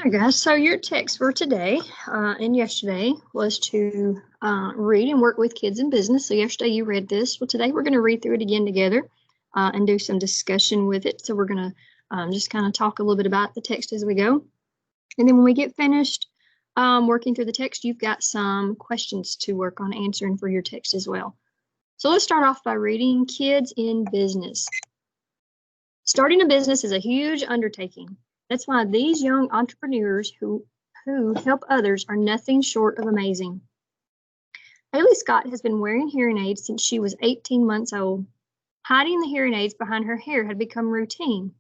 Hi guys, so your text for today and yesterday was to read and work with kids in business. So yesterday you read this. Well, today we're going to read through it again together and do some discussion with it. So we're going to just kind of talk a little bit about the text as we go. And then when we get finished working through the text, you've got some questions to work on answering for your text as well. So let's start off by reading Kids in Business. Starting a business is a huge undertaking. That's why these young entrepreneurs who help others are nothing short of amazing. Haley Scott has been wearing hearing aids since she was 18 months old. Hiding the hearing aids behind her hair had become routine.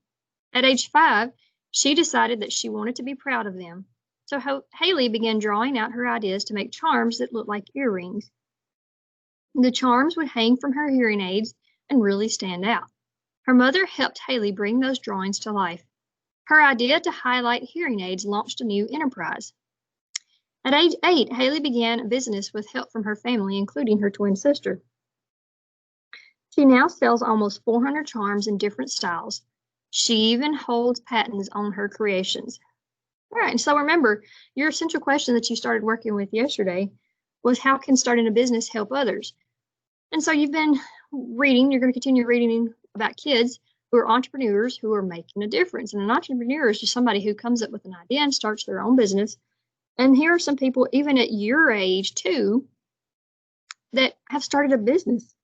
At age 5, she decided that she wanted to be proud of them. So Haley began drawing out her ideas to make charms that looked like earrings. The charms would hang from her hearing aids and really stand out. Her mother helped Haley bring those drawings to life. Her idea to highlight hearing aids launched a new enterprise. At age 8, Haley began a business with help from her family, including her twin sister. She now sells almost 400 charms in different styles. She even holds patents on her creations. All right, so remember, your essential question that you started working with yesterday was, how can starting a business help others? And so you've been reading, you're going to continue reading about kids who are entrepreneurs who are making a difference. And an entrepreneur is just somebody who comes up with an idea and starts their own business. And here are some people, even at your age too, that have started a business.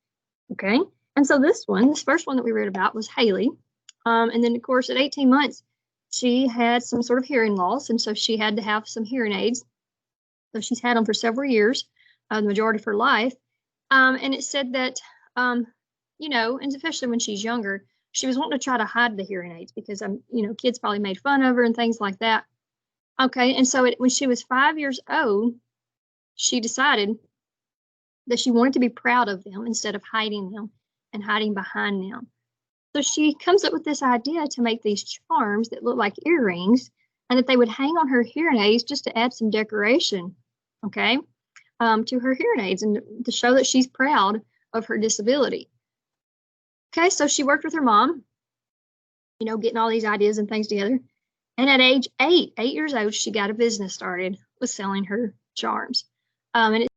Okay. And so this first one that we read about was Haley. And then of course at 18 months, she had some sort of hearing loss. And so she had to have some hearing aids. So she's had them for several years, the majority of her life. And it said that, you know, and especially when she's younger, she was wanting to try to hide the hearing aids because, you know, kids probably made fun of her and things like that. Okay, and so when she was 5 years old, she decided that she wanted to be proud of them instead of hiding them and hiding behind them. So she comes up with this idea to make these charms that look like earrings and that they would hang on her hearing aids just to add some decoration, okay, to her hearing aids and to show that she's proud of her disability. Okay, so she worked with her mom, you know, getting all these ideas and things together. And at age 8 years old, she got a business started with selling her charms. And it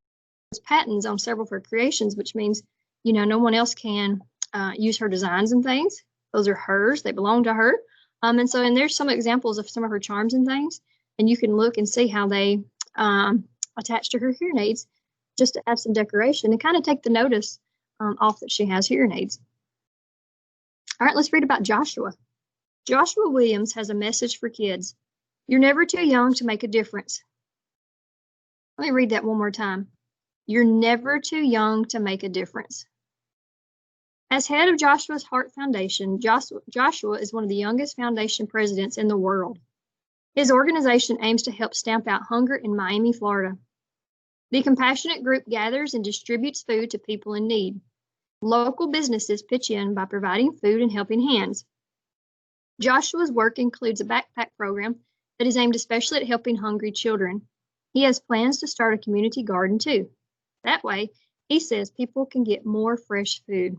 has patents on several of her creations, which means, you know, no one else can use her designs and things. Those are hers, they belong to her. And there's some examples of some of her charms and things, and you can look and see how they attach to her hearing aids just to add some decoration and kind of take the notice off that she has hearing aids. All right, let's read about Joshua. Joshua Williams has a message for kids. You're never too young to make a difference. Let me read that one more time. You're never too young to make a difference. As head of Joshua's Heart Foundation, Joshua is one of the youngest foundation presidents in the world. His organization aims to help stamp out hunger in Miami, Florida. The compassionate group gathers and distributes food to people in need. Local businesses pitch in by providing food and helping hands. Joshua's work includes a backpack program that is aimed especially at helping hungry children. He has plans to start a community garden too. That way, he says people can get more fresh food.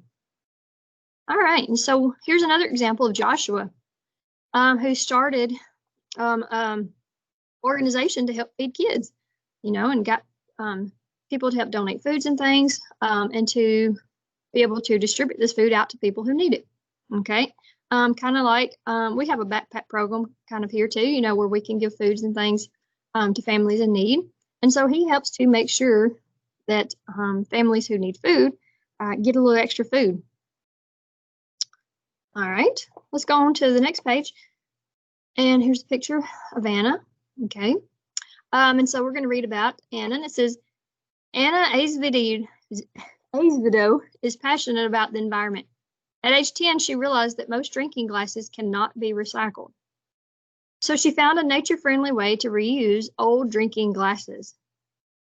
All right, and so here's another example of Joshua, who started organization to help feed kids, you know, and got people to help donate foods and things, and to be able to distribute this food out to people who need it. Okay, kind of like we have a backpack program kind of here too, you know, where we can give foods and things to families in need. And so he helps to make sure that families who need food get a little extra food. All right, let's go on to the next page. And here's a picture of Anna. Okay, and so we're going to read about Anna. And it says, Anna Azevedo is passionate about the environment. At age 10, she realized that most drinking glasses cannot be recycled. So she found a nature-friendly way to reuse old drinking glasses.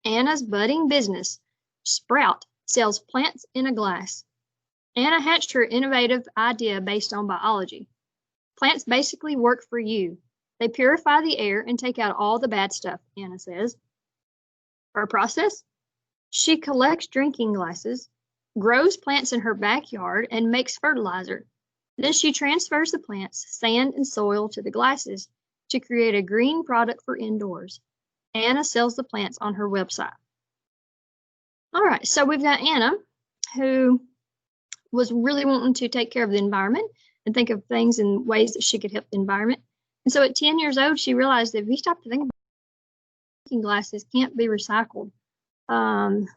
Anna's budding business, Sprout, sells plants in a glass. Anna hatched her innovative idea based on biology. Plants basically work for you. They purify the air and take out all the bad stuff, Anna says. Her process? She collects drinking glasses, grows plants in her backyard, and makes fertilizer. Then she transfers the plants, sand, and soil to the glasses to create a green product for indoors. Anna sells the plants on her website. All right, so we've got Anna, who was really wanting to take care of the environment and think of things in ways that she could help the environment. And so at 10 years old, she realized that if you stop to think about it, drinking glasses can't be recycled. And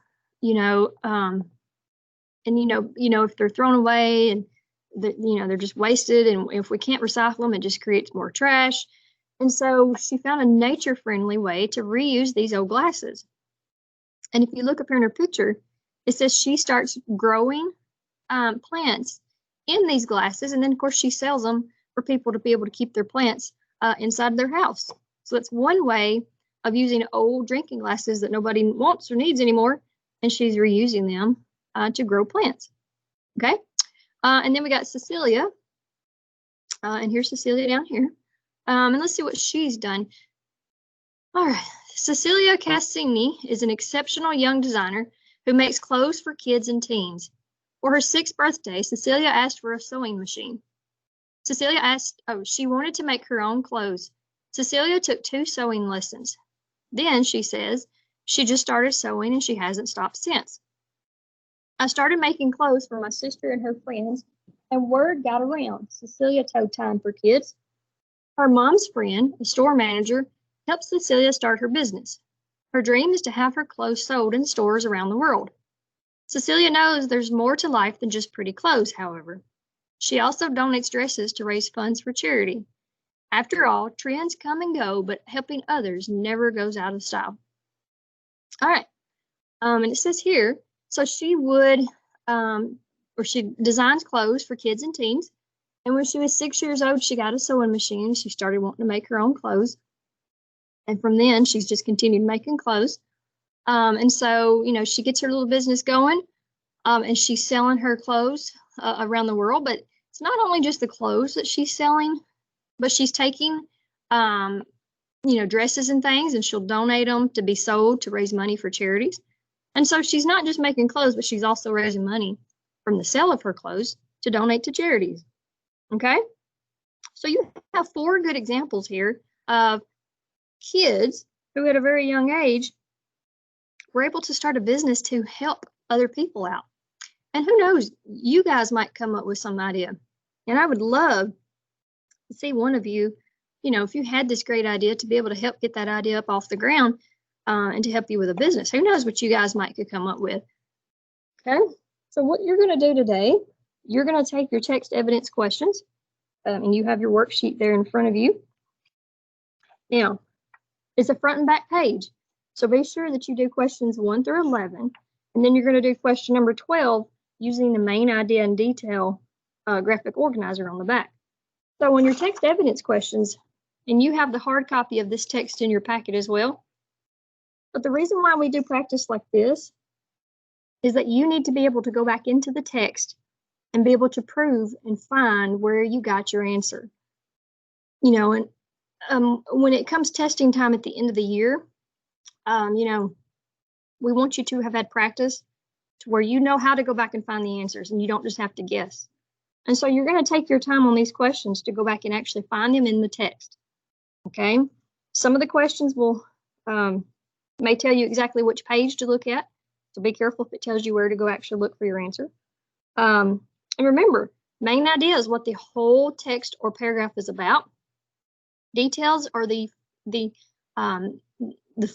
if they're thrown away and they're just wasted, and if we can't recycle them, it just creates more trash. And so she found a nature-friendly way to reuse these old glasses. And if you look up here in her picture, it says she starts growing plants in these glasses, and then of course she sells them for people to be able to keep their plants inside their house. So that's one way of using old drinking glasses that nobody wants or needs anymore, and she's reusing them to grow plants. Okay, and then we got Cecilia, and here's Cecilia down here, and let's see what she's done. All right, Cecilia Cassini is an exceptional young designer who makes clothes for kids and teens. For her 6th birthday, Cecilia asked for a sewing machine. She wanted to make her own clothes. Cecilia took 2 sewing lessons. Then, she says, she just started sewing and she hasn't stopped since. I started making clothes for my sister and her friends, and word got around. Cecilia told Time for Kids. Her mom's friend, a store manager, helped Cecilia start her business. Her dream is to have her clothes sold in stores around the world. Cecilia knows there's more to life than just pretty clothes, however. She also donates dresses to raise funds for charity. After all, trends come and go, but helping others never goes out of style. All right, and it says here, so she designs clothes for kids and teens. And when she was 6 years old, she got a sewing machine. She started wanting to make her own clothes. And from then, she's just continued making clothes. And so, she gets her little business going, and she's selling her clothes around the world. But it's not only just the clothes that she's selling, but she's taking, dresses and things, and she'll donate them to be sold to raise money for charities. And so she's not just making clothes, but she's also raising money from the sale of her clothes to donate to charities. Okay? So you have 4 good examples here of kids who at a very young age were able to start a business to help other people out. And who knows, you guys might come up with some idea. And I would love to see one of you, if you had this great idea, to be able to help get that idea up off the ground and to help you with a business. Who knows what you guys could come up with. Okay, so what you're going to do today, you're going to take your text evidence questions, and you have your worksheet there in front of you. Now, it's a front and back page. So be sure that you do questions 1 through 11, and then you're going to do question number 12 using the main idea and detail graphic organizer on the back. So on your text evidence questions, and you have the hard copy of this text in your packet as well, but the reason why we do practice like this is that you need to be able to go back into the text and be able to prove and find where you got your answer. And when it comes testing time at the end of the year, we want you to have had practice to where you know how to go back and find the answers and you don't just have to guess. And so you're going to take your time on these questions to go back and actually find them in the text. Okay? Some of the questions will may tell you exactly which page to look at. So be careful if it tells you where to go actually look for your answer. And remember, main idea is what the whole text or paragraph is about. Details are the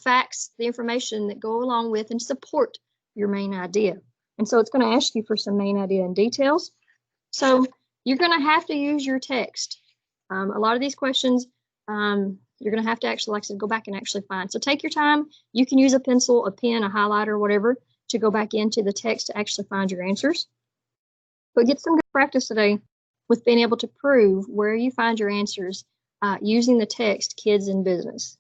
facts, the information that go along with and support your main idea. And so it's going to ask you for some main idea and details. So you're going to have to use your text. A lot of these questions, you're going to have to actually, like I said, go back and actually find. So take your time. You can use a pencil, a pen, a highlighter, whatever, to go back into the text to actually find your answers. But get some good practice today with being able to prove where you find your answers using the text Kids in Business.